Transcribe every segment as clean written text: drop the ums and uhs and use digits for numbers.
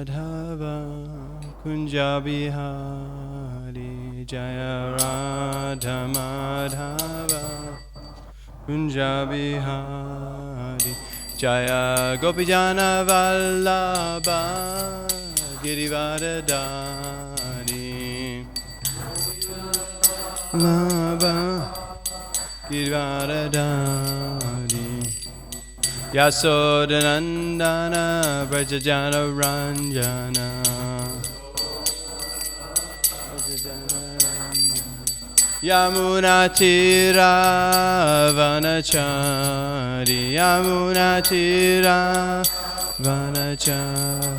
Madhava Kunja Bihari Jaya Radha Madhava Kunja Bihari Jaya Gopijana Vallabha Girivardhani Vallabha Girivardhani Yasodanandana Vrajajana Ranjana Yamunatira Vanachari Yamunatira Vanachari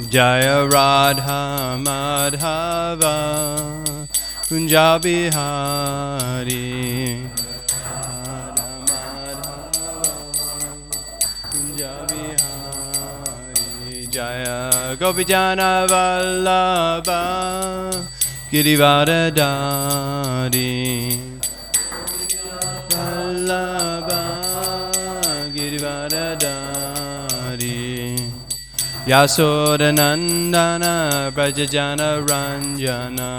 Jaya Radha Madhava Kunja Bihari Jaya Gopijana Vallabha Girivardhani Vallabha Girivardhani Yasodanandana Vrajajana Ranjana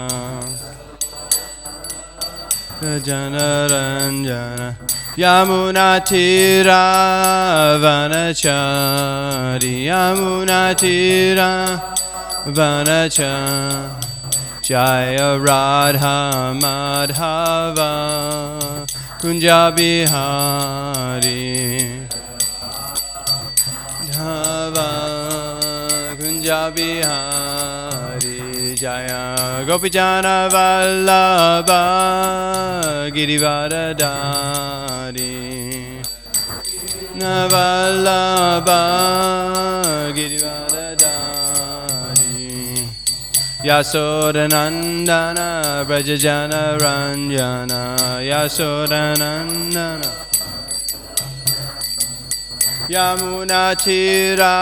Jana Ranjana Yamunatira Vanachari Yamunatira Vanachari Jaya Radha Madhava Kunja Bihari Dhava Kunja Bihari Jaya Gopijana Vallabha Girivardhani Vallabha Girivardhani Yasodanandana Vrajajana Ranjana Yasodanandana Yamunatira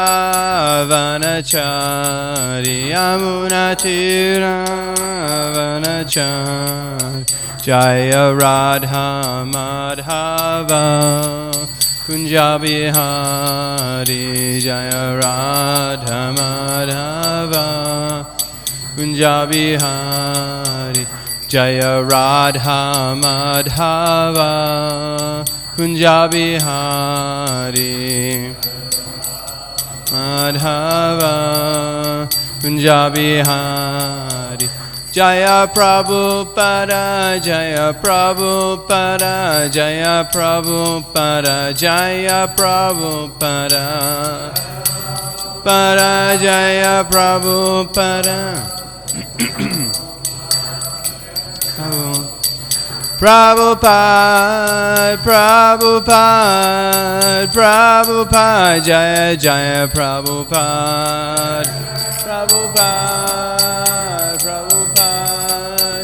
Vanachari Yamunatira Vanachari Jaya Radha Madhava Kunja Bihari Jaya Radha Madhava Kunja Bihari Jaya Radha Madhava Kunja Bihari Madhava Kunja Bihari Jaya Prabhupada Jaya Prabhupada Jaya Prabhupada Jaya Prabhupada Para Jaya Prabhupada Prabhupada, Prabhupada, Prabhupada, Jaya Jaya Prabhupada, Prabhupada, Prabhupada,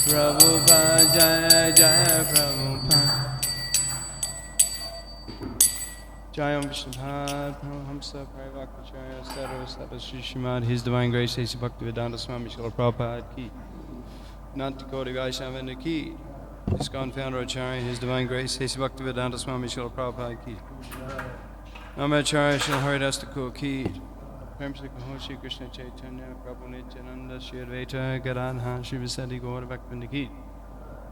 Prabhupada, Jaya Jaya Prabhupada. Jayam Vishnupad, Paramahamsa, Parivakacharya, Sadhu, Sadhu, Sri Srimad, His Divine Grace, A.C. Bhaktivedanta Swami Srila Prabhupada Ki, Nantakoti Vaishnava Ki, ISKCON founder Acharya, His Divine Grace, A.C. Bhaktivedanta Swami Srila Prabhupada Ki, Namacharya Srila Haridas Thakur Ki, Prem Sri Kaho Shri Krishna Caitanya, Prabhu Nityananda, Shri Advaita, Gadadha, Shri Vasadi Gaura Bhaktivinoda Ki,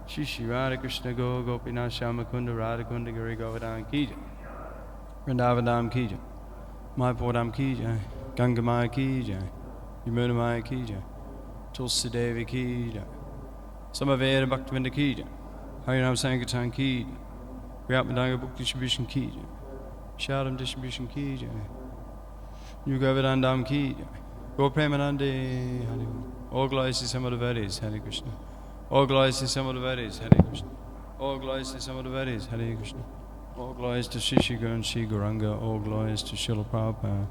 Shri Shri Radha Krishna Go, Gopinath Shamakunda, Radha Kunda Giri Govardhana Ki, Vrindavadam Ki Jai, Mayapurdam Ki Jai, Gangamaya Ki Jai, Yamunamaya Ki Jai, Tulsi Devi Ki Jai, Samaveda Bhaktivinoda Ki Jai, Harinam Sankirtan Ki Jai, Vyapmadanga Book Distribution Ki Jai, Shadam Distribution Ki Jai, New Govardhanam Ki Jai, Go Premanande, Hare. All glories to some of the Vedas, Hare Krishna. All glories to some of the Vedas, Hare Krishna. All glories to some of the Vedas, Hare Krishna. All glories to Shri Shri Guru and Shri Gauranga. All glories to Srila Prabhupada.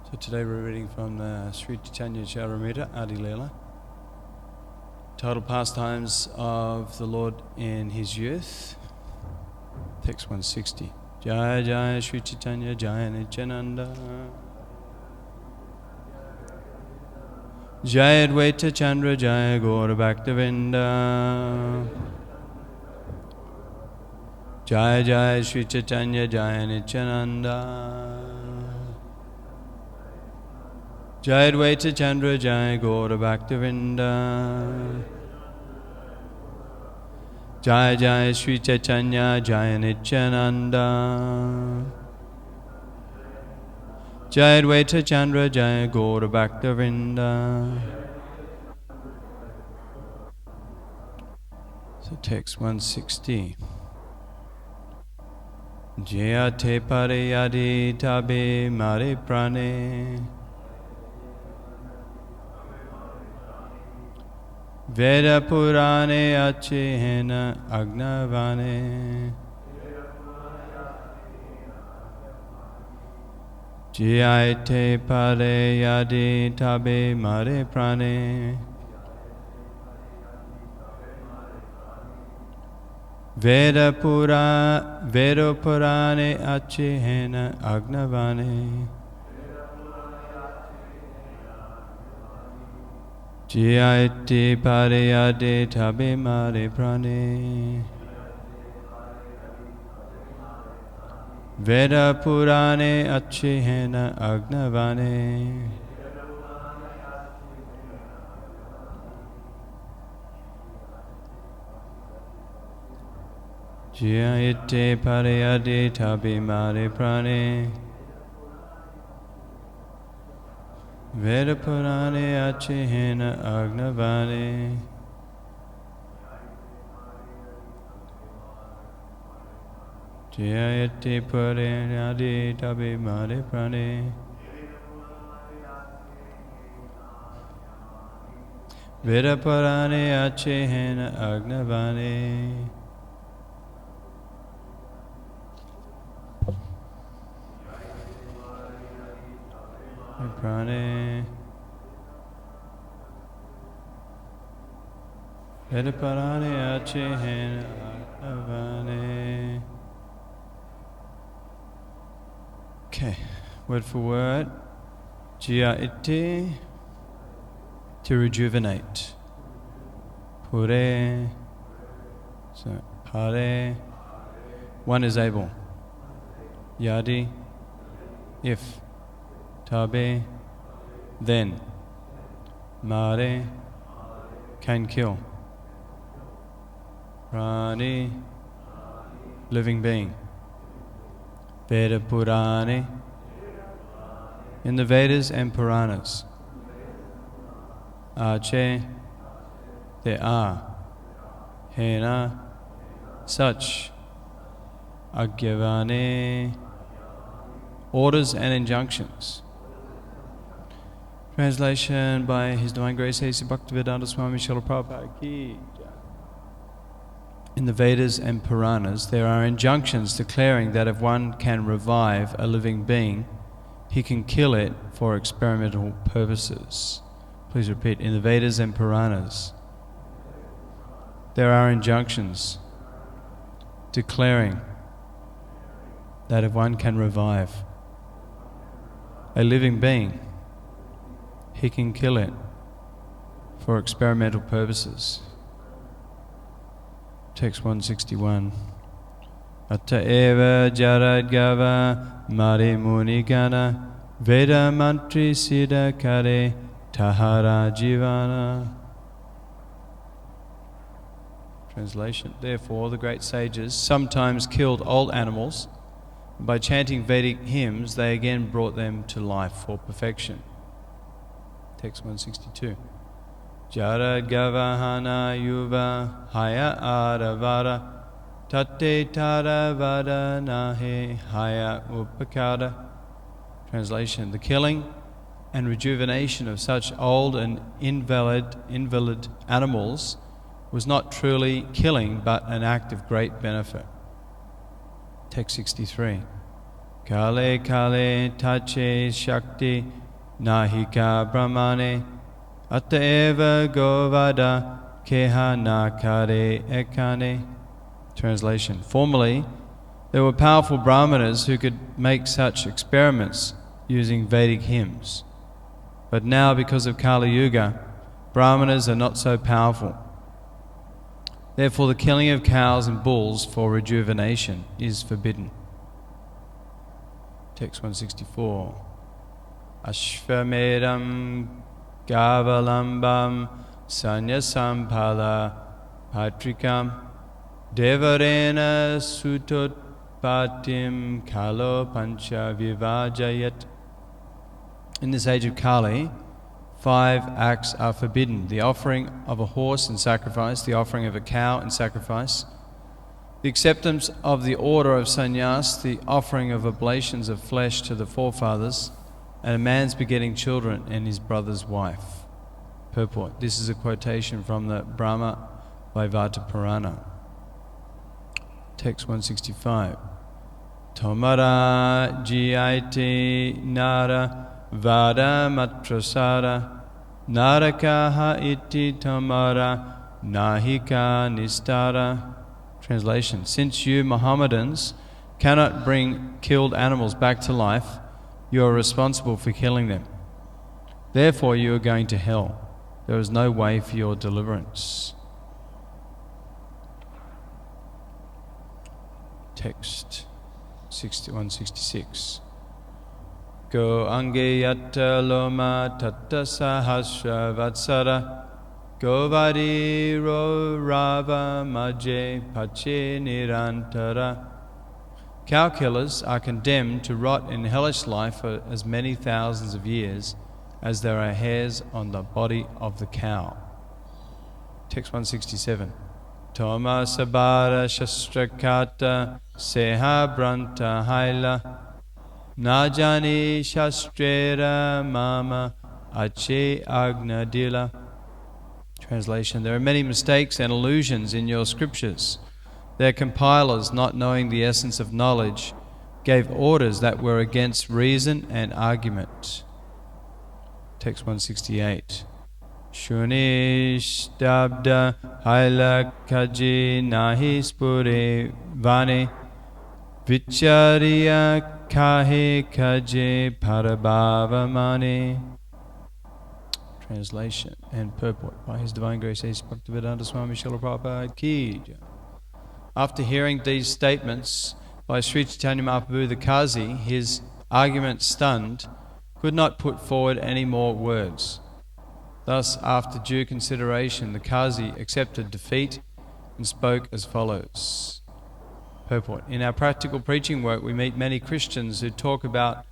So today we're reading from the Sri Caitanya Caritamrita, Adi Leela. Total pastimes of the Lord in his youth. Text 160. Jaya Jaya Sri Caitanya Jaya Nityananda. Jaya Advaita Chandra Jaya Gaura Bhaktavinda. Jaya Jaya Sri Caitanya Jaya Nityananda. Jaya Advaita Chandra Jaya Gaura Bhaktivinoda. Jaya Jaya Sri Caitanya Jaya Nityananda. Jaya Advaita Chandra Jaya Gaura Bhaktivinoda. So text 160. Jaya te pare yadi tabe mare prane. Veda Purane Achihena Agnavane. Jayate Pare Yadi Tabe Mare Prane. Veda Purane Achihena Agnavane. Jayate Parayade Tabe Mare Prane. Veda Purane Achihena Agnavane. Jayate Parayade Tabe Mare Prane. Veda Purane Achihena Agnavane. Jayate Purane Tabe Mare Prane. Veda Purane Achihena Agnavane. Prane. Veda Purane Achihena Agnavane. Okay, word for word. Jia iti, to rejuvenate. Pure, so pare, one is able. Yadi, if. Tabe, then. Mare, can kill. Prani, living being. Veda Purane, in the Vedas and Puranas. Ache, there are. Hena, such. Agyavane, orders and injunctions. Translation by His Divine Grace A.C. Bhaktivedanta Swami Srila Prabhupada Ki. In the Vedas and Puranas, there are injunctions declaring that if one can revive a living being, he can kill it for experimental purposes. Please repeat. In the Vedas and Puranas, there are injunctions declaring that if one can revive a living being, he can kill it for experimental purposes. Text 161. Atta eva jaradgava mare munigana veda mantri siddha kare tahara jivana. Translation. Therefore, the great sages sometimes killed old animals. By chanting Vedic hymns, they again brought them to life for perfection. Text 162. Jarad Gavahana Yuva Haya Aravara Tate Taravada Nahe Haya Upakara. Translation. The killing and rejuvenation of such old and invalid animals was not truly killing, but an act of great benefit. Text 63. Kale Kale Tache Shakti Nahika Brahmane Attaeva Govada Keha Nakare Ekane. Translation. Formerly, there were powerful brahmanas who could make such experiments using Vedic hymns. But now, because of Kali Yuga, brahmanas are not so powerful. Therefore the killing of cows and bulls for rejuvenation is forbidden. Text 164. Ashvamedam Gavalambam Sanyasampala Patrikam Devarena Sutotpatim Kalo Pancha Vivajayat. In this age of Kali, 5 acts are forbidden: the offering of a horse in sacrifice, the offering of a cow in sacrifice, the acceptance of the order of sannyas, the offering of oblations of flesh to the forefathers, and a man's begetting children and his brother's wife. Purport. This is a quotation from the Brahma Vaivata Purana. Text 165. Tomara jiaiti nara vada matrasara narakaha iti tomara nahika nistara. Translation. Since you Mohammedans cannot bring killed animals back to life, you are responsible for killing them. Therefore you are going to hell. There is no way for your deliverance. Text 166. Go angeyata loma tatta sahasra vatsara govadi ro rava maje pache nirantara. Cow killers are condemned to rot in hellish life for as many thousands of years as there are hairs on the body of the cow. Text 167. Toma sabara shastrakata seha branta haila najani shastrera mama ache agnadila. Translation. There are many mistakes and illusions in your scriptures. Their compilers, not knowing the essence of knowledge, gave orders that were against reason and argument. Text 168. Shunishtabda hailakaji nahi spure vane vichariya kahe kaje parabhavamane. Translation and purport by His Divine Grace A.C. Bhaktivedanta Swami Srila Prabhupada Ki Jai. After hearing these statements by Sri Caitanya Mahaprabhu, the Qazi, his argument stunned, could not put forward any more words. Thus, after due consideration, the Qazi accepted defeat and spoke as follows. Purport. In our practical preaching work, we meet many Christians who talk about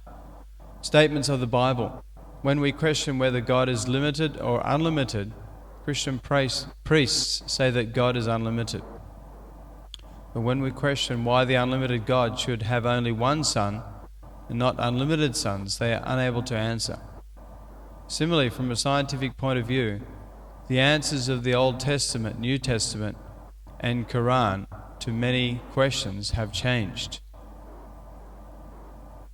statements of the Bible. When we question whether God is limited or unlimited, Christian priests say that God is unlimited. But when we question why the unlimited God should have only one son and not unlimited sons, they are unable to answer. Similarly, from a scientific point of view, the answers of the Old Testament, New Testament, and Quran to many questions have changed.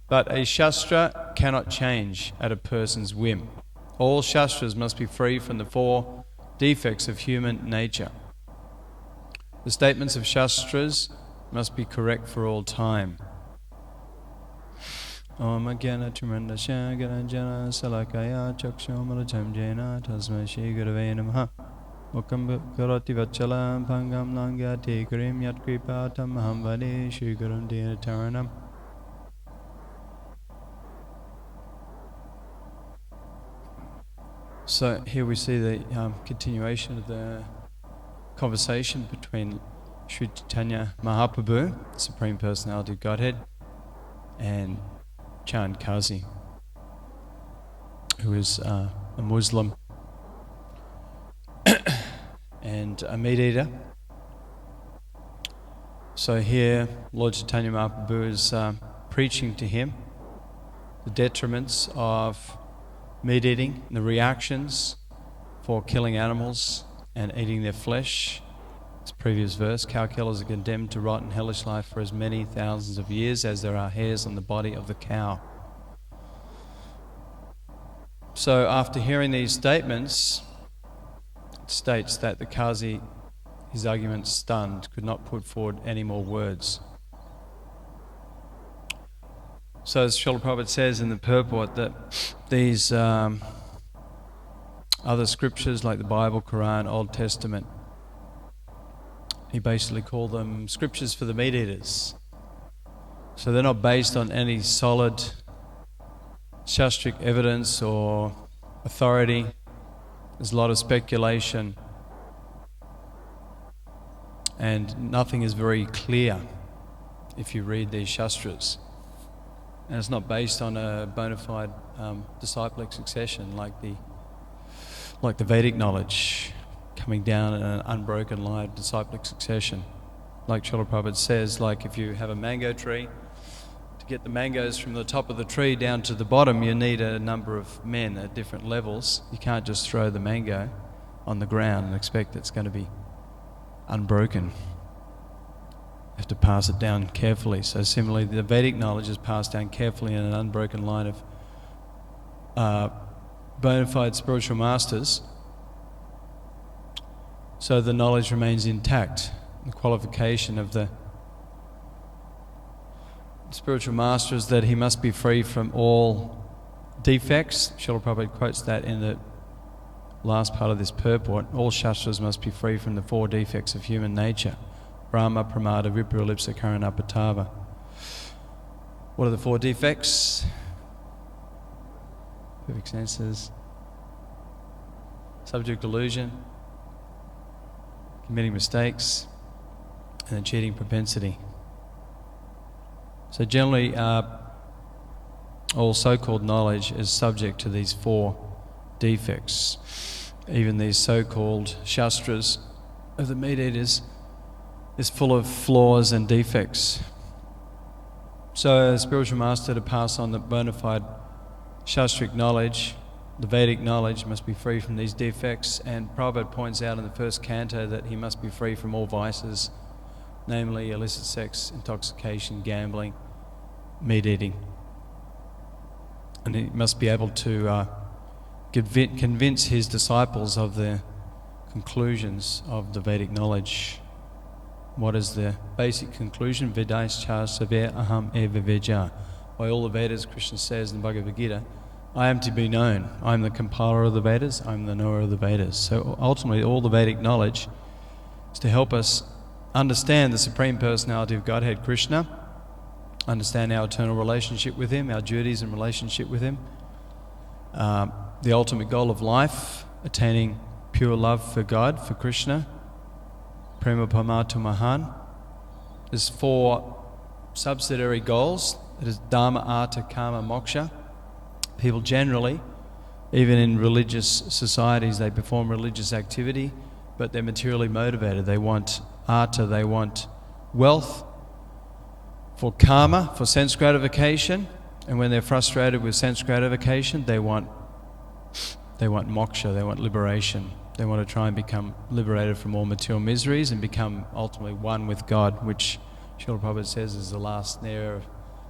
But a Shastra cannot change at a person's whim. All Shastras must be free from the 4 defects of human nature. The statements of Shastras must be correct for all time. Om Ajnana Tirandasya Garanjana Salakaya Chakshomalatam Jena Tasmai Shri Gurave Namaha Mukam Karoti Vachalam Pangam Langati Karim Yat Kripatam Maham Vade Shri Gurum Dina Taranam. So here we see the continuation of the conversation between Sri Caitanya Mahaprabhu, the Supreme Personality of Godhead, and Chand Qazi, who is a Muslim and a meat eater. So here Lord Chaitanya Mahaprabhu is preaching to him the detriments of meat eating, the reactions for killing animals and eating their flesh. This previous verse, cow killers are condemned to rot in hellish life for as many thousands of years as there are hairs on the body of the cow. So after hearing these statements, it states that the Qazi, his argument stunned, could not put forward any more words. So as Srila Prabhupada says in the purport, that these other scriptures like the Bible, Quran, Old Testament, he basically called them scriptures for the meat eaters. So they're not based on any solid shastric evidence or authority. There's a lot of speculation, and nothing is very clear if you read these shastras. And it's not based on a bona fide disciplic succession like the Vedic knowledge coming down in an unbroken line of disciplic succession. Like Srila Prabhupada says, like if you have a mango tree, to get the mangoes from the top of the tree down to the bottom, you need a number of men at different levels. You can't just throw the mango on the ground and expect it's going to be unbroken. You have to pass it down carefully. So similarly, the Vedic knowledge is passed down carefully in an unbroken line of bona fide spiritual masters, so the knowledge remains intact. The qualification of the spiritual master is that he must be free from all defects. Srila Prabhupada quotes that in the last part of this purport. All shastras must be free from the 4 defects of human nature: Brahma, Pramada, Vipralipsa, Karana, Patava. What are the 4 defects? Perfect senses, subject delusion, committing mistakes, and a cheating propensity. So generally, all so-called knowledge is subject to these 4 defects. Even these so-called shastras of the meat eaters is full of flaws and defects. So a spiritual master, to pass on the bona fide shastric knowledge, the Vedic knowledge, must be free from these defects. And Prabhupada points out in the first canto that he must be free from all vices, namely illicit sex, intoxication, gambling, meat eating. And he must be able to convince his disciples of the conclusions of the Vedic knowledge. What is the basic conclusion? Vedaischa save aham eva veja. By all the Vedas, Krishna says in the Bhagavad Gita, I am to be known. I am the compiler of the Vedas. I am the knower of the Vedas. So ultimately, all the Vedic knowledge is to help us understand the Supreme Personality of Godhead, Krishna, understand our eternal relationship with Him, our duties and relationship with Him, the ultimate goal of life, attaining pure love for God, for Krishna, Prema Pamatu Mahan. There's 4 subsidiary goals. It is Dharma, Artha, Kama, Moksha. People generally, even in religious societies, they perform religious activity, but they're materially motivated. They want Artha, they want wealth, for karma, for sense gratification, and when they're frustrated with sense gratification, they want moksha, they want liberation. They want to try and become liberated from all material miseries and become ultimately one with God, which Srila Prabhupada says is the last snare of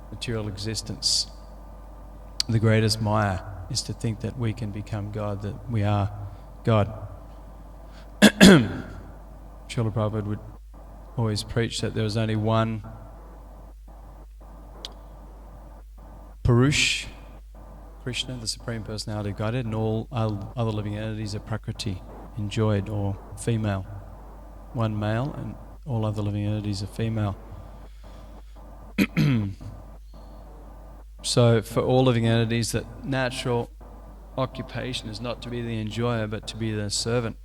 material existence. The greatest maya is to think that we can become God, that we are God. Srila Prabhupada would always preach that there was only one Purush, Krishna, the Supreme Personality of Godhead, and all other living entities are Prakriti, enjoyed, or female. One male and all other living entities are female. So for all living entities, that natural occupation is not to be the enjoyer but to be the servant.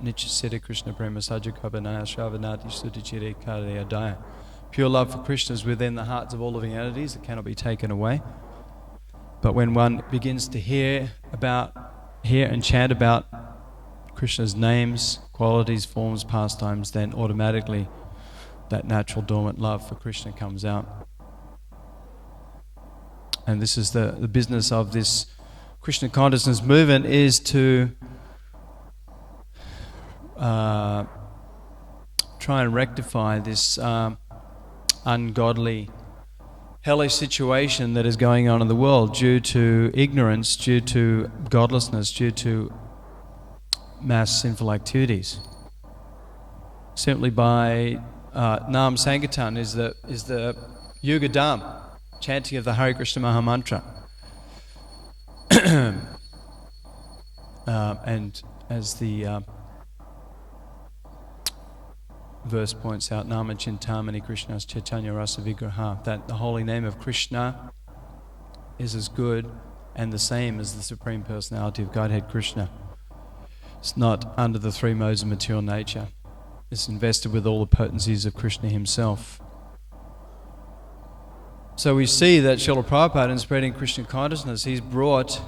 Nityasiddha Krishna Prema Sajakabanaya Shravanati Sutichire Karayadaya. Pure love for Krishna is within the hearts of all living entities. It cannot be taken away. But when one begins to hear and chant about Krishna's names, qualities, forms, pastimes, then automatically that natural dormant love for Krishna comes out. And this is the business of this Krishna consciousness movement, is to try and rectify this ungodly, hellish situation that is going on in the world due to ignorance, due to godlessness, due to mass sinful activities. Simply by Nam Sankirtan is the Yuga Dham, chanting of the Hare Krishna Maha Mantra. And as the verse points out, Nama Chintamani Krishna's Caitanya Rasa Vigraha, that the holy name of Krishna is as good and the same as the Supreme Personality of Godhead Krishna. It's not under the three modes of material nature. It's invested with all the potencies of Krishna himself. So we see that Srila Prabhupada, in spreading Krishna consciousness, he's brought,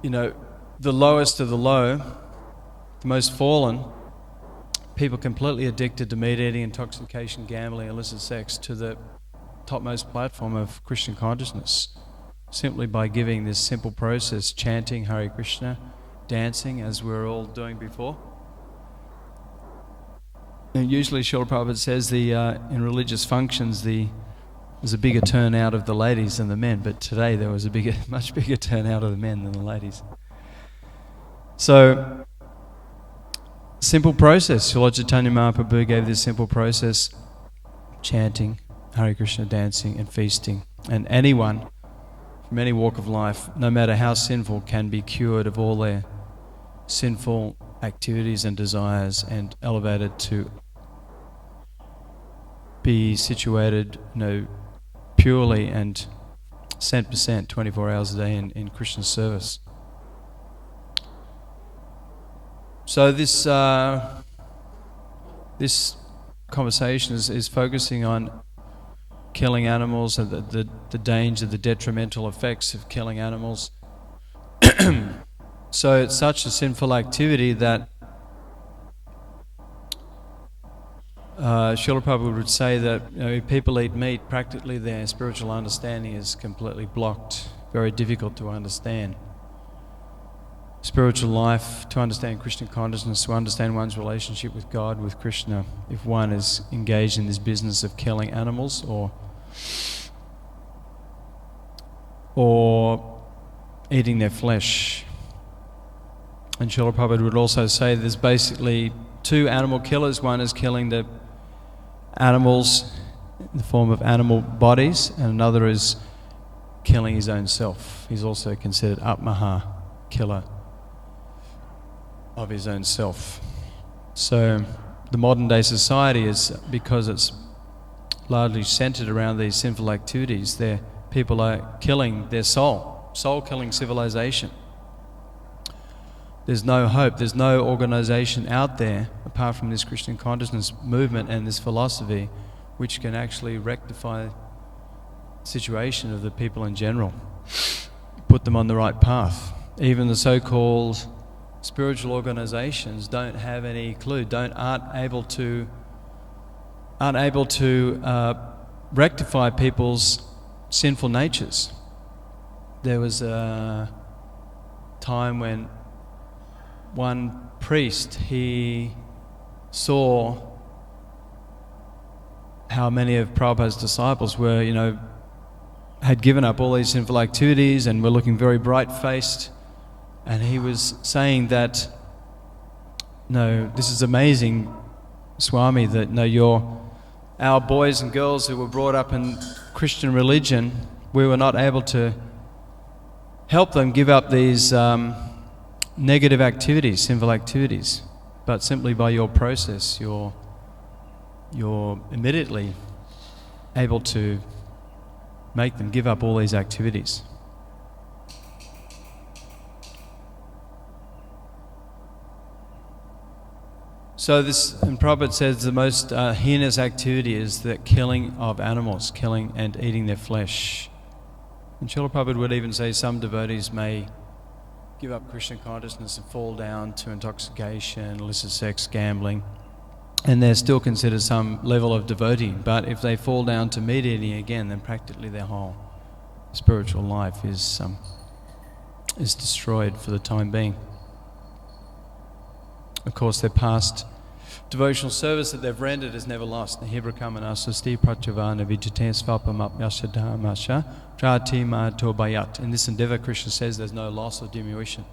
the lowest of the low, the most fallen, people completely addicted to meat eating, intoxication, gambling, illicit sex, to the topmost platform of Krishna consciousness, simply by giving this simple process, chanting Hare Krishna, dancing as we were all doing before. And usually Srila Prabhupada says in religious functions there's a bigger turnout of the ladies than the men, but today there was a much bigger turnout of the men than the ladies. So, simple process. Srila Chaitanya Mahaprabhu gave this simple process, chanting, Hare Krishna, dancing and feasting. And anyone from any walk of life, no matter how sinful, can be cured of all their sinful activities and desires and elevated to be situated, purely and 100% 24 hours a day in Krishna's service. So this conversation is focusing on killing animals and the danger, the detrimental effects of killing animals. So it's such a sinful activity that Srila Prabhupada would say that if people eat meat, practically their spiritual understanding is completely blocked, very difficult to understand. Spiritual life, to understand Krishna consciousness, to understand one's relationship with God, with Krishna, if one is engaged in this business of killing animals or eating their flesh. And Srila Prabhupada would also say there's basically two animal killers. One is killing the animals in the form of animal bodies, and another is killing his own self. He's also considered Atmaha, killer of his own self. So the modern day society is, because it's largely centered around these sinful activities, people are killing their soul-killing civilization. There's no hope, there's no organization out there, apart from this Christian consciousness movement and this philosophy, which can actually rectify the situation of the people in general, put them on the right path. Even the so-called spiritual organizations don't have any clue, aren't able to rectify people's sinful natures. There was a time when one priest, he saw how many of Prabhupada's disciples were, had given up all these sinful activities and were looking very bright-faced. And he was saying that, no, this is amazing, Swami, that our boys and girls who were brought up in Christian religion, we were not able to help them give up these negative activities, sinful activities, but simply by your process, you're immediately able to make them give up all these activities. So and Prabhupada says the most heinous activity is the killing of animals, killing and eating their flesh. And Srila Prabhupada would even say some devotees may give up Krishna consciousness and fall down to intoxication, illicit sex, gambling, and they're still considered some level of devotee. But if they fall down to meat eating again, then practically their whole spiritual life is destroyed for the time being. Of course, their past devotional service that they've rendered is never lost. And this endeavor, Krishna says, there's no loss or diminution.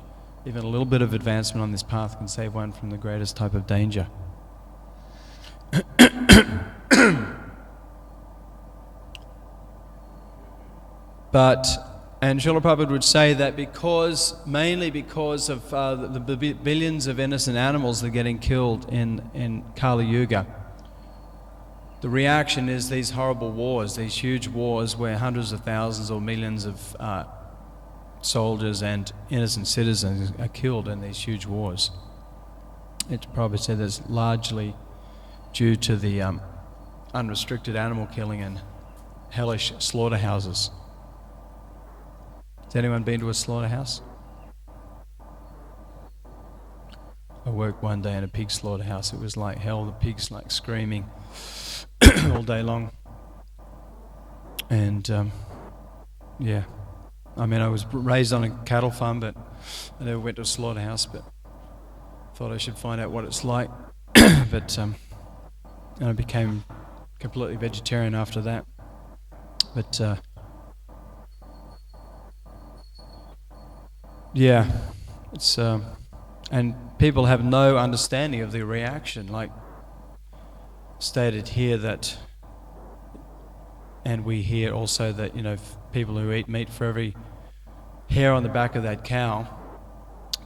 Even a little bit of advancement on this path can save one from the greatest type of danger. But And Srila Prabhupada would say that mainly because of the billions of innocent animals that are getting killed in Kali Yuga, the reaction is these horrible wars, these huge wars where hundreds of thousands or millions of soldiers and innocent citizens are killed in these huge wars. It's probably said that's largely due to the unrestricted animal killing and hellish slaughterhouses. Has anyone been to a slaughterhouse? I worked one day in a pig slaughterhouse. It was like hell. The pigs like screaming all day long. And yeah, I mean, I was raised on a cattle farm, but I never went to a slaughterhouse, but thought I should find out what it's like. But I became completely vegetarian after that. But yeah, it's and people have no understanding of the reaction, like stated here that, and we hear also that, you know, people who eat meat, for every hair on the back of that cow,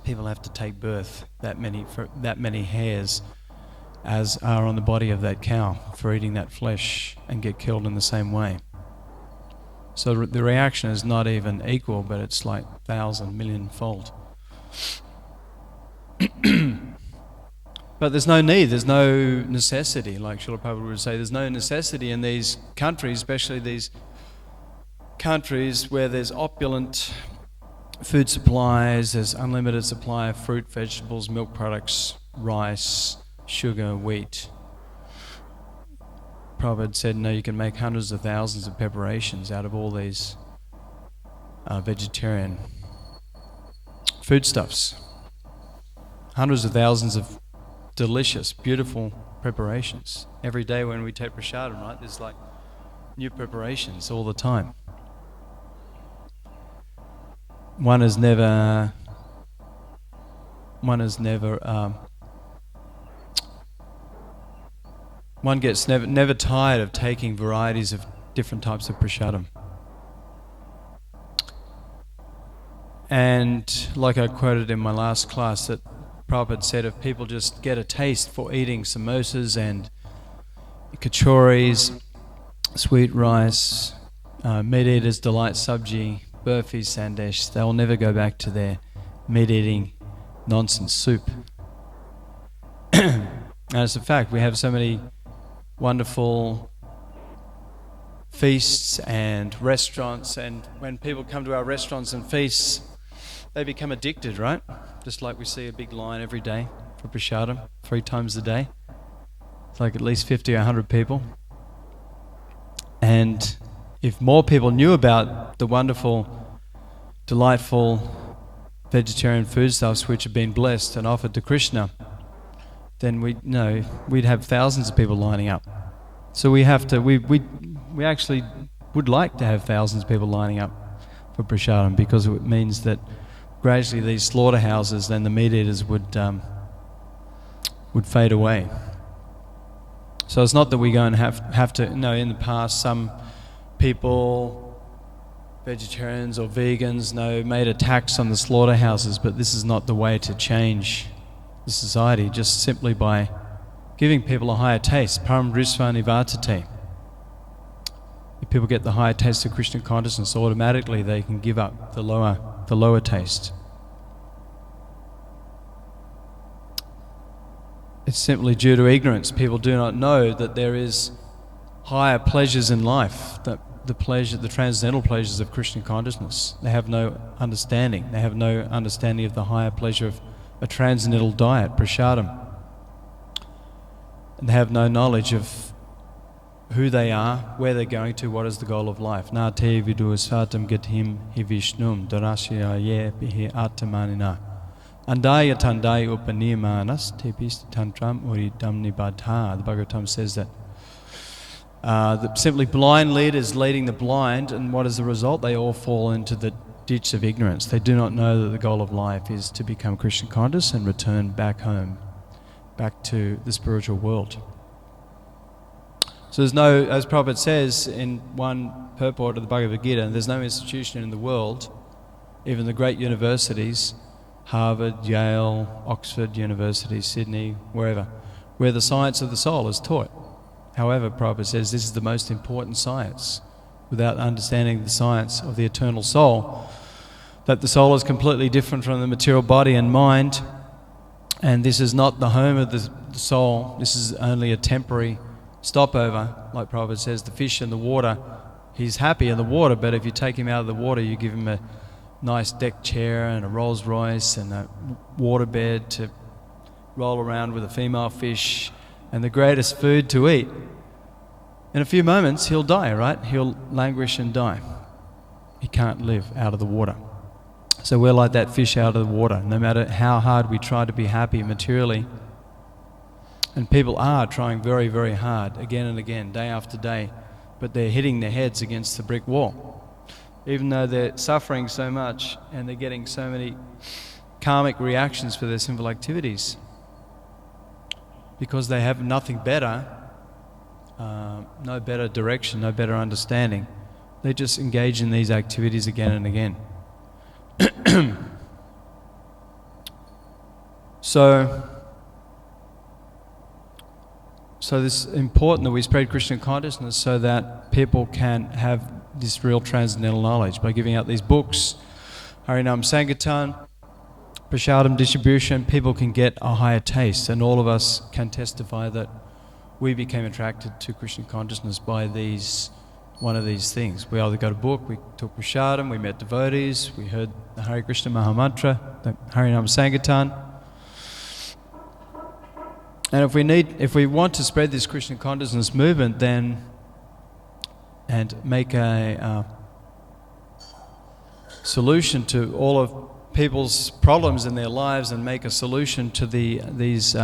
people have to take birth that many hairs as are on the body of that cow for eating that flesh and get killed in the same way. So the reaction is not even equal, but it's like 1,000 million fold. But there's no need, there's no necessity, like Srila Prabhupada would say, there's no necessity in these countries, especially these countries where there's opulent food supplies, there's unlimited supply of fruit, vegetables, milk products, rice, sugar, wheat. Prabhupada said, no, you can make hundreds of thousands of preparations out of all these vegetarian foodstuffs. Hundreds of thousands of delicious, beautiful preparations. Every day when we take prasadam, right, there's like new preparations all the time. One gets never tired of taking varieties of different types of prasadam. And like I quoted in my last class, that Prabhupada said if people just get a taste for eating samosas and kachoris, sweet rice, meat eaters delight sabji, burfi, sandesh, they'll never go back to their meat-eating nonsense soup. And it's a fact, we have so many wonderful feasts and restaurants, and when people come to our restaurants and feasts, they become addicted, right? Just like we see a big line every day for prasadam, 3 times a day. It's like at least 50 or 100 people. And if more people knew about the wonderful, delightful vegetarian foodstuffs which have been blessed and offered to Krishna, then we'd have thousands of people lining up. So we actually would like to have thousands of people lining up for prasadam, because it means that gradually these slaughterhouses and the meat eaters would fade away. So it's not that we go and have to, in the past some people, vegetarians or vegans, made attacks on the slaughterhouses, but this is not the way to change the society, just simply by giving people a higher taste. Param drisva nivartate. If people get the higher taste of Krishna consciousness, automatically they can give up the lower taste. It's simply due to ignorance. People do not know that there is higher pleasures in life, that the transcendental pleasures of Krishna consciousness. They have no understanding. They have no understanding of the higher pleasure of a transcendental diet, prasadam. And they have no knowledge of who they are, where they're going to, what is the goal of life. Na te vidu svatam gatim hi vishnum darashya ye bihi atamanina. Andaya tandaya upanimanas tepis tantram uridam nibadha. The Bhagavatam says that the simply blind leaders leading the blind, and what is the result? They all fall into the ditch of ignorance. They do not know that the goal of life is to become Krishna conscious and return back home, back to the spiritual world. So there's no, as Prabhupada says in one purport of the Bhagavad Gita, there's no institution in the world, even the great universities, Harvard, Yale, Oxford University, Sydney, wherever, where the science of the soul is taught. However, Prabhupada says this is the most important science. Without understanding the science of the eternal soul, that the soul is completely different from the material body and mind, and this is not the home of the soul. This is only a temporary stopover. Like Prabhupada says, the fish in the water, he's happy in the water, but if you take him out of the water, you give him a nice deck chair and a Rolls Royce and a waterbed to roll around with a female fish and the greatest food to eat. In a few moments, he'll die, right? He'll languish and die. He can't live out of the water. So we're like that fish out of the water. No matter how hard we try to be happy materially, and people are trying very, very hard, again and again, day after day, but they're hitting their heads against the brick wall. Even though they're suffering so much and they're getting so many karmic reactions for their sinful activities, because they have nothing better, no better direction, no better understanding. They just engage in these activities again and again. So this is important that we spread Krishna consciousness so that people can have this real transcendental knowledge by giving out these books, Harinam Sankirtan, Prasadam distribution. People can get a higher taste, and all of us can testify that we became attracted to Krishna consciousness by one of these things. We either got a book, we took Prasadam, we met devotees, we heard the Hare Krishna Mahamantra, the Harinam Sankirtan. And if we want to spread this Krishna consciousness movement, then and make a solution to all of people's problems in their lives, and make a solution to these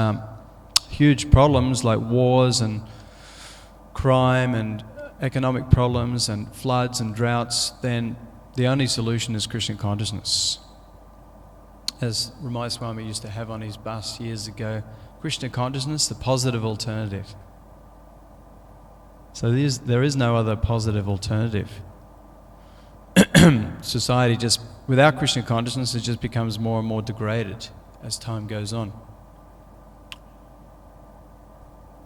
huge problems like wars and crime and economic problems and floods and droughts, then the only solution is Krishna consciousness. As Ramai Swami used to have on his bus years ago, Krishna consciousness, the positive alternative. So there is no other positive alternative. Society just, without Krishna consciousness, it just becomes more and more degraded as time goes on.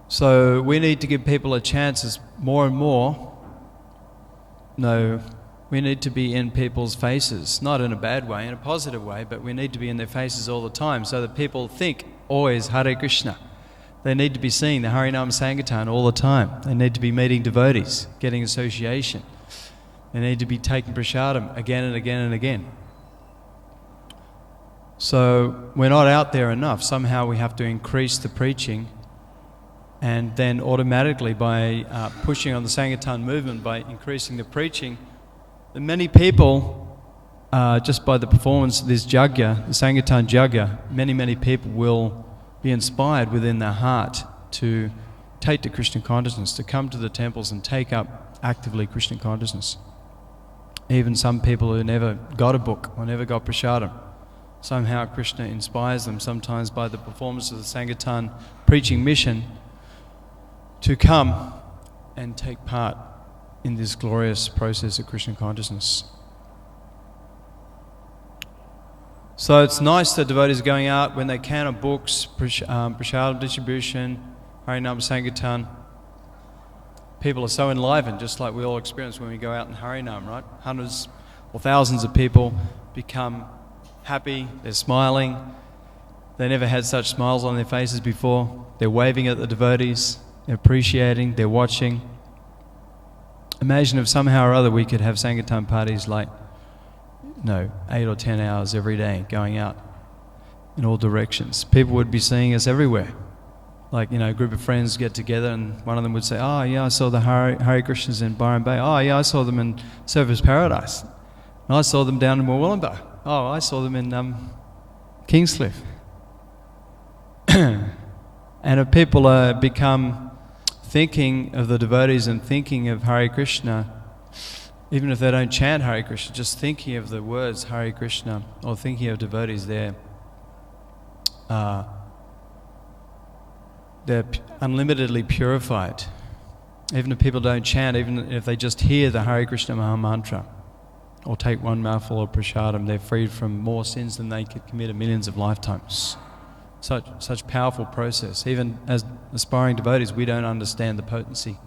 So we need to give people a chance as more and more. No, we need to be in people's faces, not in a bad way, in a positive way, but we need to be in their faces all the time so that people think always Hare Krishna. They need to be seeing the Harinam Sankirtan all the time. They need to be meeting devotees, getting association. They need to be taking prasadam again and again and again. So we're not out there enough. Somehow we have to increase the preaching, and then automatically by pushing on the Sankirtan movement, by increasing the preaching, the many people, just by the performance of this Jagya, the Sankirtan Jagya, many people will be inspired within their heart to take to Krishna consciousness, to come to the temples and take up actively Krishna consciousness. Even some people who never got a book or never got prasadam, somehow Krishna inspires them, sometimes by the performance of the Sankirtan preaching mission, to come and take part in this glorious process of Krishna consciousness. So it's nice that devotees are going out when they can on books, prasadam distribution, Harinam Sankirtan. People are so enlivened, just like we all experience when we go out in Harinam, right? Hundreds or thousands of people become happy, they're smiling. They never had such smiles on their faces before. They're waving at the devotees, they're appreciating, they're watching. Imagine if somehow or other we could have Sankirtan parties like 8 or 10 hours every day, going out in all directions. People would be seeing us everywhere. Like, a group of friends get together and one of them would say, "Oh yeah, I saw the Hare Krishnas in Byron Bay. Oh yeah, I saw them in Surfers Paradise. And I saw them down in Murwillumbah. Oh, I saw them in Kingscliff." And if people become thinking of the devotees and thinking of Hare Krishna, even if they don't chant Hare Krishna, just thinking of the words Hare Krishna or thinking of devotees there, they're unlimitedly purified. Even if people don't chant, even if they just hear the Hare Krishna Maha Mantra or take one mouthful of prasadam, they're freed from more sins than they could commit in millions of lifetimes. Such powerful process. Even as aspiring devotees, we don't understand the potency.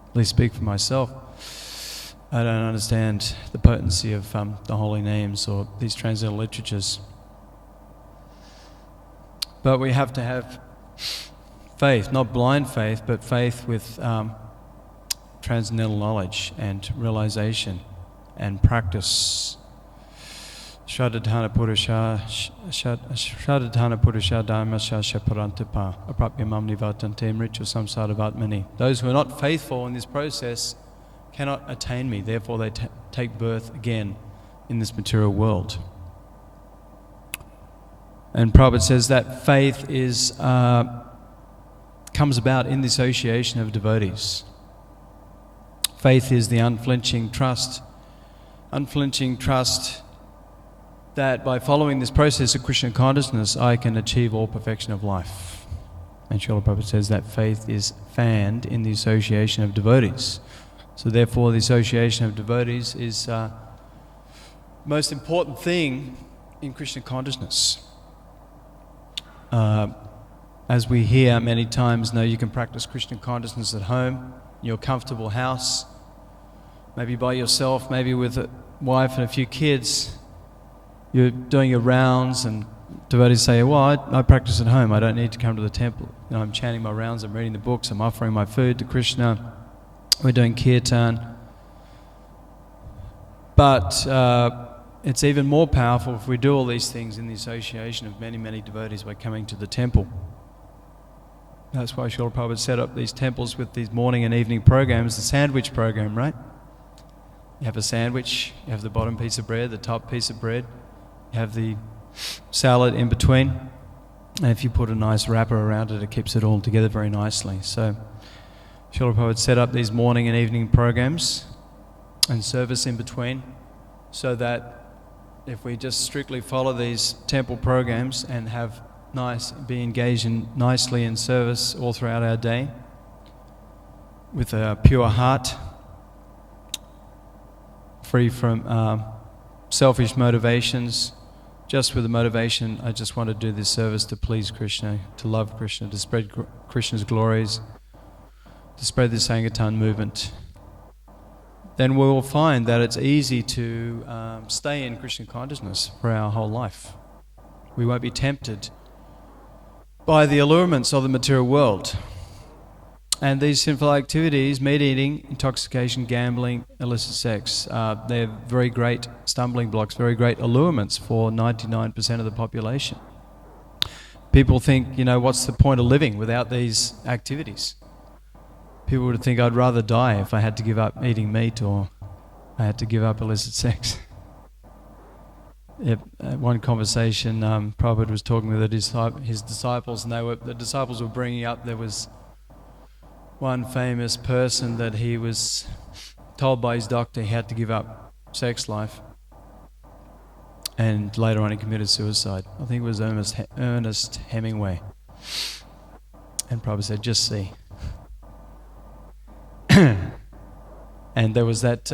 At least speak for myself. I don't understand the potency of the holy names or these transcendental literatures. But we have to have faith, not blind faith, but faith with transcendental knowledge and realization and practice. Shraddhana Purusha Dharmasya Shaparantapa Aprapyamam Nivatante Mritu Samsaravatmani. Those who are not faithful in this process cannot attain me, therefore they take birth again in this material world. And Prabhupada says that faith comes about in the association of devotees. Faith is the unflinching trust that by following this process of Krishna consciousness, I can achieve all perfection of life. And Srila Prabhupada says that faith is fanned in the association of devotees. So therefore the association of devotees is the most important thing in Krishna consciousness. As we hear many times, you can practice Krishna consciousness at home, in your comfortable house, maybe by yourself, maybe with a wife and a few kids. You're doing your rounds, and devotees say, well, I practice at home, I don't need to come to the temple. I'm chanting my rounds, I'm reading the books, I'm offering my food to Krishna, we're doing kirtan. But it's even more powerful if we do all these things in the association of many, many devotees by coming to the temple. That's why Srila Prabhupada set up these temples with these morning and evening programs, the sandwich program, right? You have a sandwich, you have the bottom piece of bread, the top piece of bread, you have the salad in between, and if you put a nice wrapper around it, it keeps it all together very nicely. So Srila Prabhupada set up these morning and evening programs and service in between, so that if we just strictly follow these temple programs and be engaged nicely in service all throughout our day with a pure heart, free from selfish motivations, just with the motivation, I just want to do this service to please Krishna, to love Krishna, to spread Krishna's glories, to spread the Sankirtan movement, then we will find that it's easy to stay in Krishna consciousness for our whole life. We won't be tempted by the allurements of the material world. And these sinful activities, meat eating, intoxication, gambling, illicit sex, they're very great stumbling blocks, very great allurements for 99% of the population. People think, what's the point of living without these activities? People would think I'd rather die if I had to give up eating meat or I had to give up illicit sex. At one conversation, Prabhupada was talking with his disciples, and the disciples were bringing up there was one famous person that he was told by his doctor he had to give up sex life, and later on he committed suicide. I think it was Ernest Hemingway. And Prabhupada said, just see. And there was that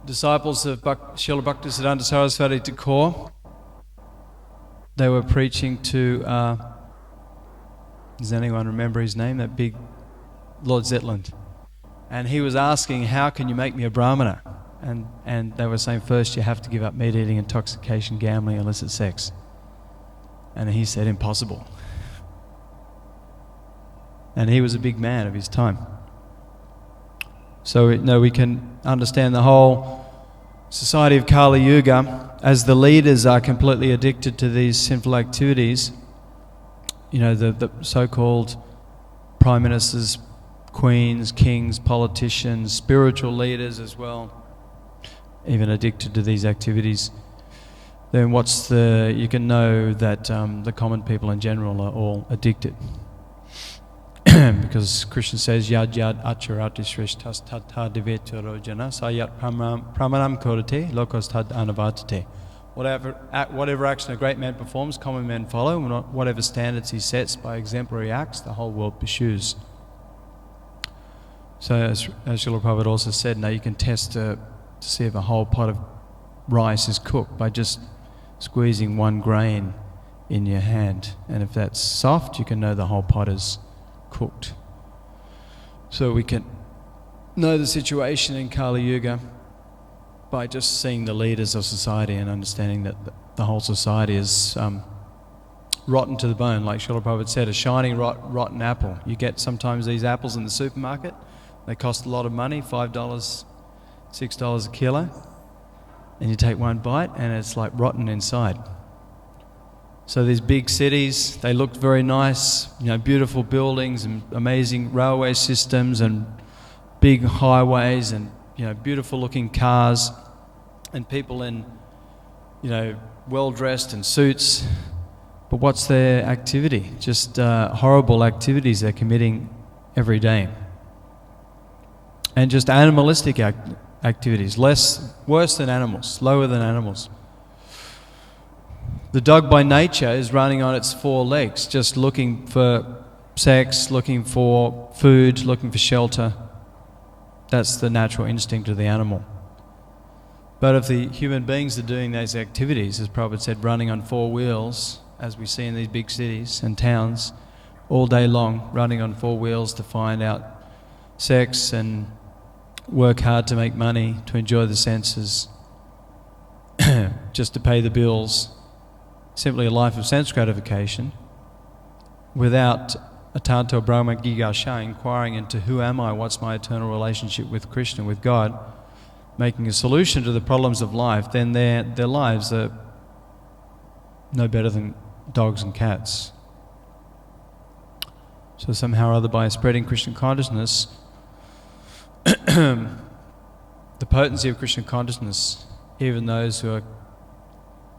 disciples of Srila Bhaktisiddhanta Saraswati Thakur. They were preaching to, does anyone remember his name? That big Lord Zetland. And he was asking, how can you make me a Brahmana? And they were saying, first you have to give up meat eating, intoxication, gambling, illicit sex. And he said, impossible. And he was a big man of his time. So we can understand the whole society of Kali Yuga, as the leaders are completely addicted to these sinful activities. The so-called prime ministers, queens, kings, politicians, spiritual leaders as well, even addicted to these activities. Then you can know that the common people in general are all addicted. Because Krishna says, Yad yad acharati shreshtas tata divetaro jana sayat pramanam korate lokos tad anavartate. Whatever action a great man performs, common men follow, and whatever standards he sets by exemplary acts, the whole world pursues. So as Srila Prabhupada also said, now you can test to see if a whole pot of rice is cooked by just squeezing one grain in your hand. And if that's soft, you can know the whole pot is cooked. So we can know the situation in Kali Yuga by just seeing the leaders of society and understanding that the whole society is rotten to the bone. Like Srila Prabhupada said, a shiny rotten apple. You get sometimes these apples in the supermarket. They cost a lot of money, $5, $6 a kilo. And you take one bite and it's like rotten inside. So these big cities, they look very nice, beautiful buildings and amazing railway systems and big highways and beautiful looking cars and people in well dressed in suits. But what's their activity? Just horrible activities they're committing every day. And just animalistic activities, worse than animals, lower than animals. The dog by nature is running on its four legs, just looking for sex, looking for food, looking for shelter. That's the natural instinct of the animal. But if the human beings are doing those activities, as Prabhupada said, running on four wheels, as we see in these big cities and towns, all day long, running on four wheels to find out sex and work hard to make money, to enjoy the senses, just to pay the bills, simply a life of sense gratification, without atanto brahma gigasha, inquiring into who am I, what's my eternal relationship with Krishna, with God, making a solution to the problems of life, then their lives are no better than dogs and cats. So somehow or other, by spreading Krishna consciousness, the potency of Krishna consciousness, even those who are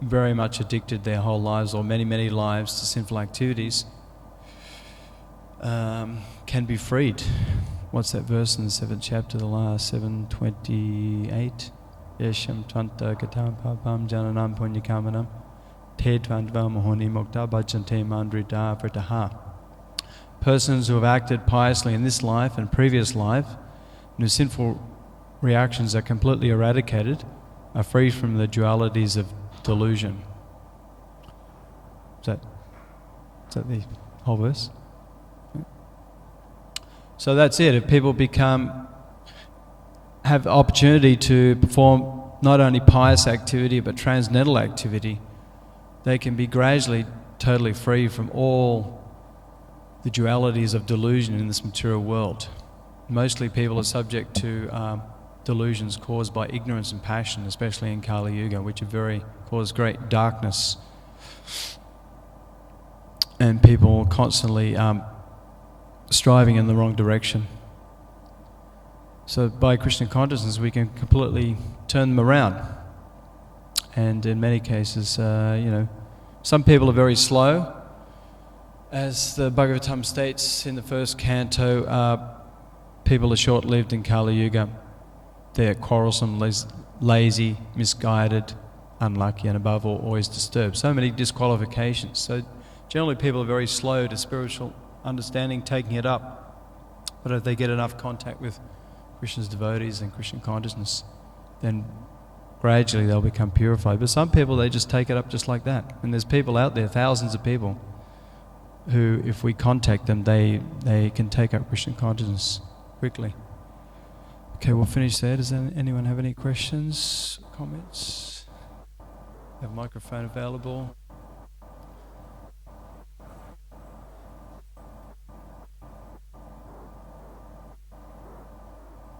very much addicted their whole lives or many, many lives to sinful activities, can be freed. What's that verse in the 7th chapter, the last, 728? Yesham tvanta katam papam jananam punyakamanam te tvantva mohoni mokta bhajante mandrita vritaha. Persons who have acted piously in this life and previous life, and whose sinful reactions are completely eradicated, are free from the dualities of delusion. Is that the whole verse? So that's it. If people have opportunity to perform not only pious activity but transcendental activity, they can be gradually totally free from all the dualities of delusion in this material world. Mostly people are subject to delusions caused by ignorance and passion, especially in Kali Yuga, which cause great darkness. And people constantly striving in the wrong direction. So by Krishna consciousness we can completely turn them around. And in many cases, some people are very slow. As the Bhagavatam states in the first canto, people are short-lived in Kali Yuga. They're quarrelsome, lazy, misguided, unlucky, and above all, always disturbed. So many disqualifications. So generally people are very slow to spiritual understanding, taking it up. But if they get enough contact with Krishna's devotees and Krishna consciousness, then gradually they'll become purified. But some people, they just take it up just like that. And there's people out there, thousands of people, who, if we contact them, they can take up Krishna consciousness quickly. Okay, we'll finish there. Does anyone have any questions, comments? Have a microphone available.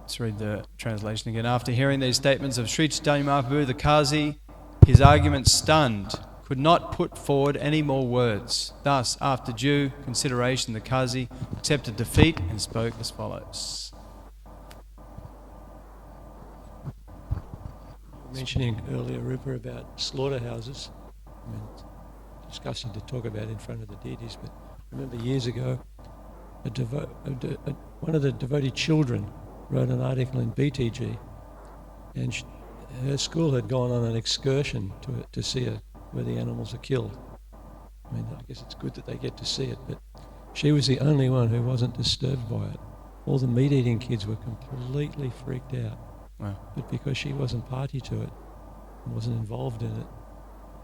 Let's read the translation again. After hearing these statements of Sri Chaitanya Mahaprabhu, the Qazi, his argument stunned, could not put forward any more words. Thus, after due consideration, the Qazi accepted defeat and spoke as follows. Mentioning earlier, Rupa, about slaughterhouses, discussing to talk about in front of the deities, but I remember years ago, one of the devotee children wrote an article in BTG, and her school had gone on an excursion to see where the animals are killed. I mean, I guess it's good that they get to see it, but she was the only one who wasn't disturbed by it. all the meat-eating kids were completely freaked out. Wow. But because she wasn't party to it, wasn't involved in it,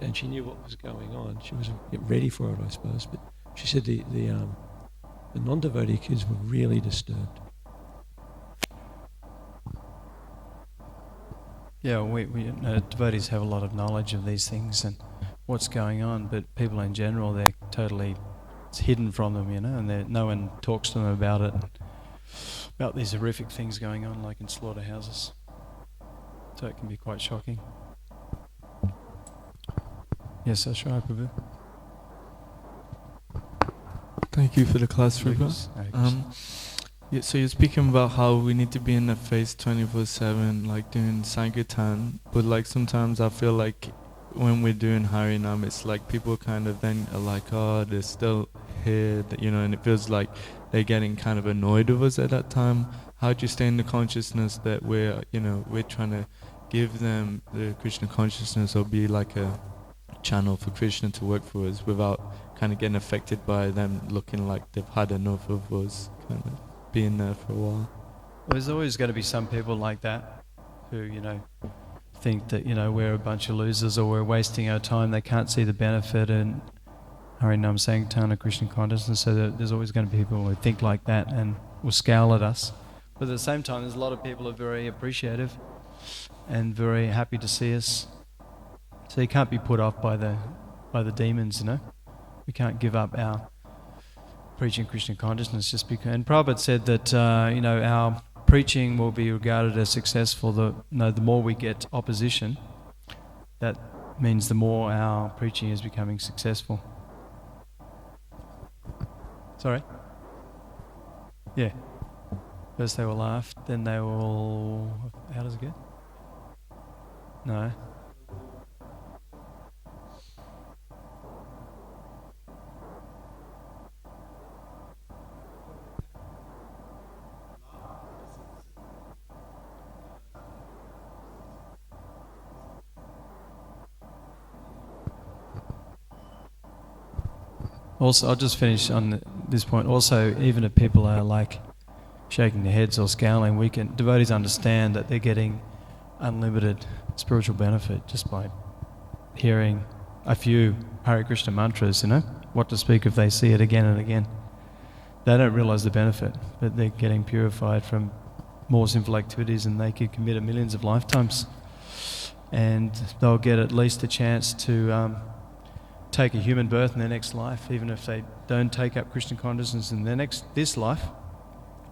and she knew what was going on, she was ready for it, I suppose. But she said the non-devotee kids were really disturbed. Yeah, we devotees have a lot of knowledge of these things and what's going on, but people in general, they're totally, it's hidden from them, and no one talks to them about it, about these horrific things going on, like in slaughterhouses. So it can be quite shocking. Yes, that's right, Prabhu. Thank you for the class, Rupa. Yeah, so you're speaking about how we need to be in the face 24/7, like doing Sankirtan, but like sometimes I feel like when we're doing Harinam, it's like people kind of then are like, oh, they're still here, and it feels like they're getting kind of annoyed with us at that time. How do you stay in the consciousness that we're trying to give them the Krishna consciousness or be like a channel for Krishna to work for us without kind of getting affected by them looking like they've had enough of us kind of being there for a while? Well, there's always going to be some people like that who, think that, we're a bunch of losers or we're wasting our time. They can't see the benefit in Harinam Sankirtan or Krishna consciousness, so there's always going to be people who think like that and will scowl at us. But at the same time, there's a lot of people who are very appreciative and very happy to see us. So you can't be put off by the demons, We can't give up our preaching Krishna consciousness just because. And Prabhupada said that our preaching will be regarded as successful. The more we get opposition, that means the more our preaching is becoming successful. Sorry? Yeah. First they will laugh, then they will. How does it go? No. Also, I'll just finish on this point. Also, even if people are like shaking their heads or scowling, devotees understand that they're getting unlimited spiritual benefit just by hearing a few Hare Krishna mantras, What to speak if they see it again and again. They don't realise the benefit, but they're getting purified from more sinful activities and they could commit millions of lifetimes. And they'll get at least a chance to take a human birth in their next life, even if they don't take up Krishna consciousness in their next life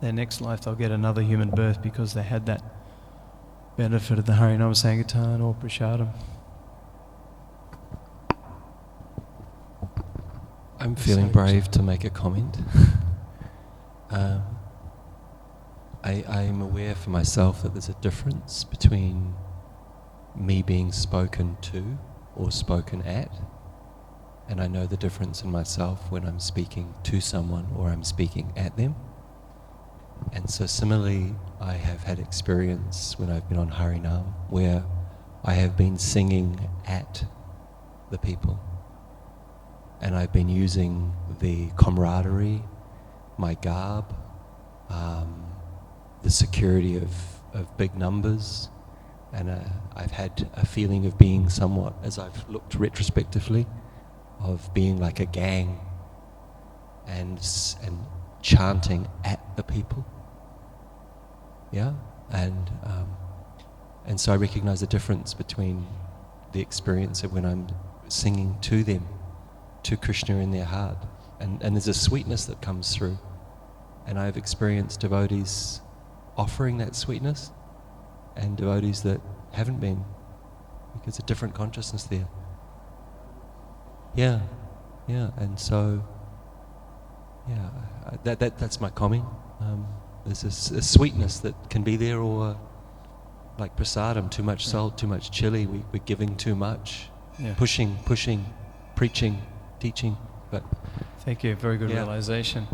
they'll get another human birth because they had that benefit of the Harinam Sankirtan or Prasadam. I'm feeling brave to make a comment. I'm aware for myself that there's a difference between me being spoken to or spoken at. And I know the difference in myself when I'm speaking to someone or I'm speaking at them. And so similarly, I have had experience when I've been on Harinam where I have been singing at the people. And I've been using the camaraderie, my garb, the security of big numbers, and I've had a feeling of being somewhat, as I've looked retrospectively, of being like a gang and chanting at the people. Yeah, and so I recognize the difference between the experience of when I'm singing to them, to Krishna in their heart, and there's a sweetness that comes through, and I've experienced devotees offering that sweetness and devotees that haven't been, because a different consciousness there. Yeah, and so, yeah, that's my comment. There's a sweetness that can be there, or like prasadam, too much salt, too much chili, we're giving too much, pushing, preaching, teaching. But thank you, very good realization.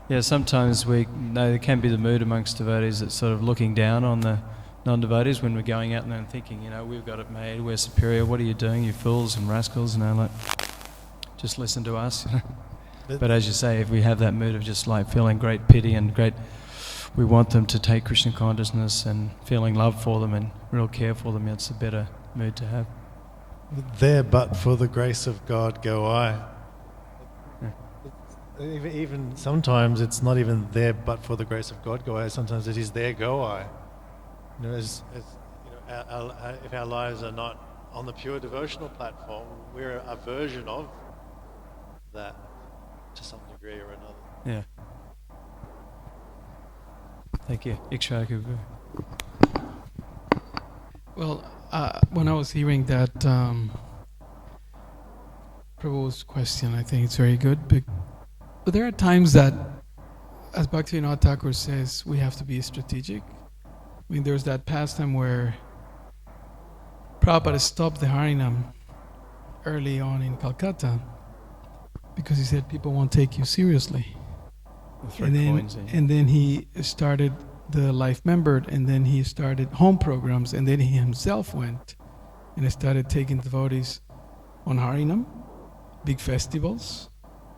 Yeah, sometimes there can be the mood amongst devotees that's sort of looking down on the non-devotees when we're going out there and thinking, we've got it made, we're superior, what are you doing, you fools and rascals, just listen to us. But as you say, if we have that mood of just like feeling great pity and great we want them to take Krishna consciousness and feeling love for them and real care for them, it's a better mood to have. There, but for the grace of God, go I. Even sometimes it's not even there, but for the grace of God, go I. Sometimes it is there, go I. You know, as you know, if our lives are not on the pure devotional platform, we're a version of that to some degree or another. Yeah. Thank you. Ikshaka. Well, when I was hearing that Prabhu's question, I think it's very good. But there are times that, as Bhaktivinoda Thakur says, we have to be strategic. I mean, there's that pastime where Prabhupada stopped the Harinam early on in Calcutta because he said people won't take you seriously. And then he started the Life Membered, and then he started home programs, and then he himself went and started taking devotees on Harinam, big festivals,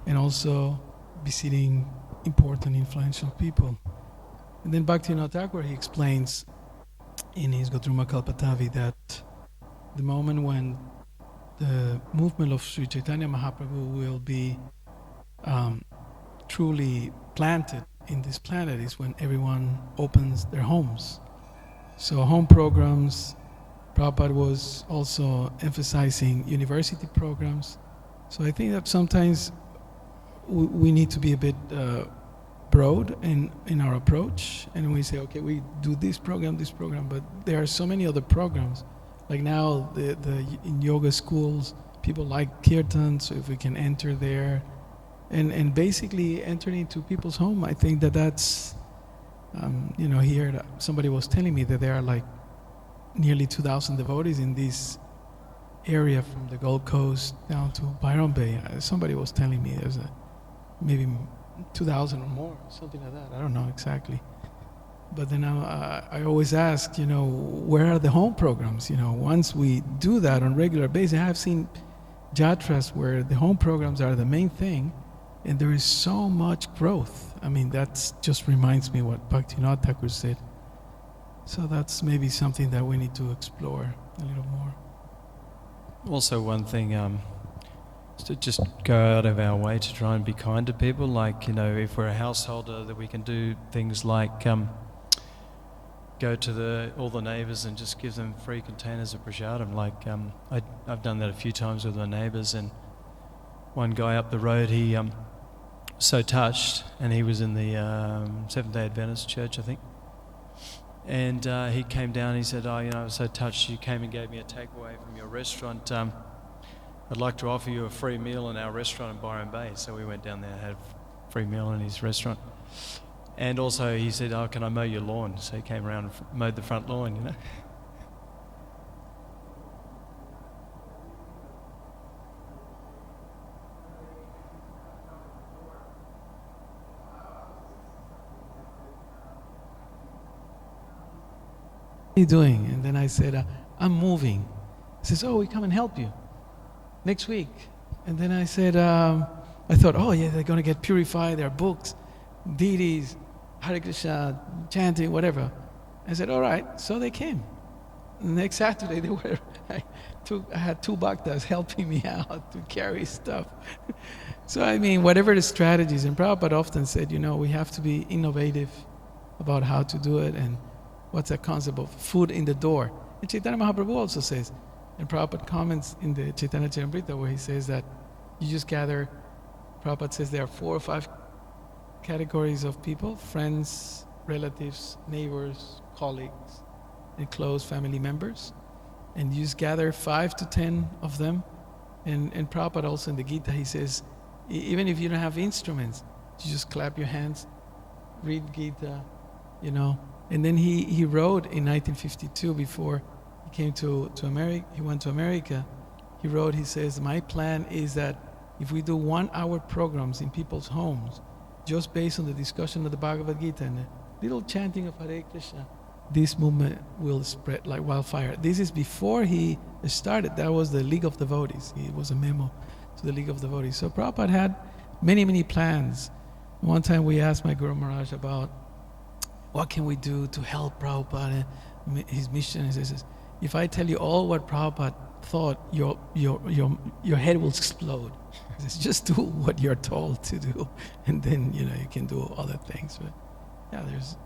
and also visiting important, influential people. And then Bhaktivinoda Thakur, he explains in his Godruma Kalpatavi that the moment when the movement of Sri Chaitanya Mahaprabhu will be truly planted in this planet is when everyone opens their homes. So home programs, Prabhupada was also emphasizing university programs. So I think that sometimes we need to be a bit broad in our approach, and we say, okay, we do this program, but there are so many other programs. Like now, in yoga schools, people like kirtan, so if we can enter there, and basically entering into people's home, I think that's, here somebody was telling me that there are like nearly 2,000 devotees in this area from the Gold Coast down to Byron Bay. Somebody was telling me there's maybe 2,000 or more, something like that. I don't know exactly. But then I always ask, where are the home programs? Once we do that on regular basis, I have seen jatras where the home programs are the main thing, and there is so much growth. I mean, that just reminds me what Bhaktivinoda Thakur said. So that's maybe something that we need to explore a little more. Also, one thing is to just go out of our way to try and be kind to people. Like, if we're a householder, that we can do things like go to all the neighbours and just give them free containers of prasadam. Like, I've done that a few times with my neighbours, and one guy up the road, he so touched, and he was in the Seventh-day Adventist church, I think. And he came down and he said, I was so touched you came and gave me a takeaway from your restaurant. I'd like to offer you a free meal in our restaurant in Byron Bay. So we went down there and had a free meal in his restaurant. And also he said, can I mow your lawn? So he came around and mowed the front lawn, What are you doing? And then I said, I'm moving. He says, we come and help you next week. And then I said, I thought, they're going to get purified, their books, deities, Hare Krishna, chanting, whatever. I said, all right. So they came. The next Saturday, I had 2 bhaktas helping me out to carry stuff. So I mean, whatever the strategies, and Prabhupada often said, we have to be innovative about how to do it, and what's that concept of food in the door. And Chaitanya Mahaprabhu also says, and Prabhupada comments in the Chaitanya Caritamrita where he says that you just gather, Prabhupada says there are 4 or 5 categories of people: friends, relatives, neighbors, colleagues, and close family members. And you just gather 5 to 10 of them. And Prabhupada also in the Gita, he says, even if you don't have instruments, you just clap your hands, read Gita, And then he wrote in 1952, before he came to America, he went to America, he says, my plan is that if we do 1-hour programs in people's homes, just based on the discussion of the Bhagavad Gita and a little chanting of Hare Krishna, this movement will spread like wildfire. This is before he started. That was the League of Devotees. It was a memo to the League of Devotees. So Prabhupada had many, many plans. One time we asked my Guru Maharaj about what can we do to help Prabhupada and his mission? He says, if I tell you all what Prabhupada thought, your head will explode. He says, just do what you're told to do, and then you can do other things. But yeah, there's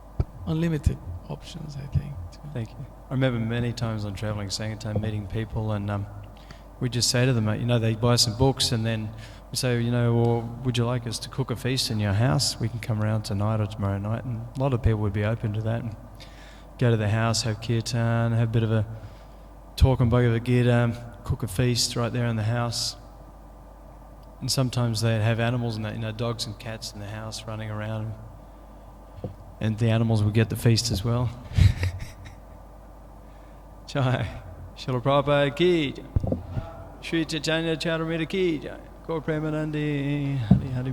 unlimited options, I think. Thank you. I remember many times on traveling Sankirtan meeting people, and we just say to them, they buy some books, and then we say, well, would you like us to cook a feast in your house? We can come around tonight or tomorrow night. And a lot of people would be open to that. And go to the house, have kirtan, have a bit of a talk on Bhagavad Gita, cook a feast right there in the house. And sometimes they'd have animals and that, dogs and cats in the house running around. And the animals would get the feast as well. Jai. Srila Prabhupada ki Jai. Sri Caitanya Caritamrita ki Jai. Gaur Premanandi. Hari Hari.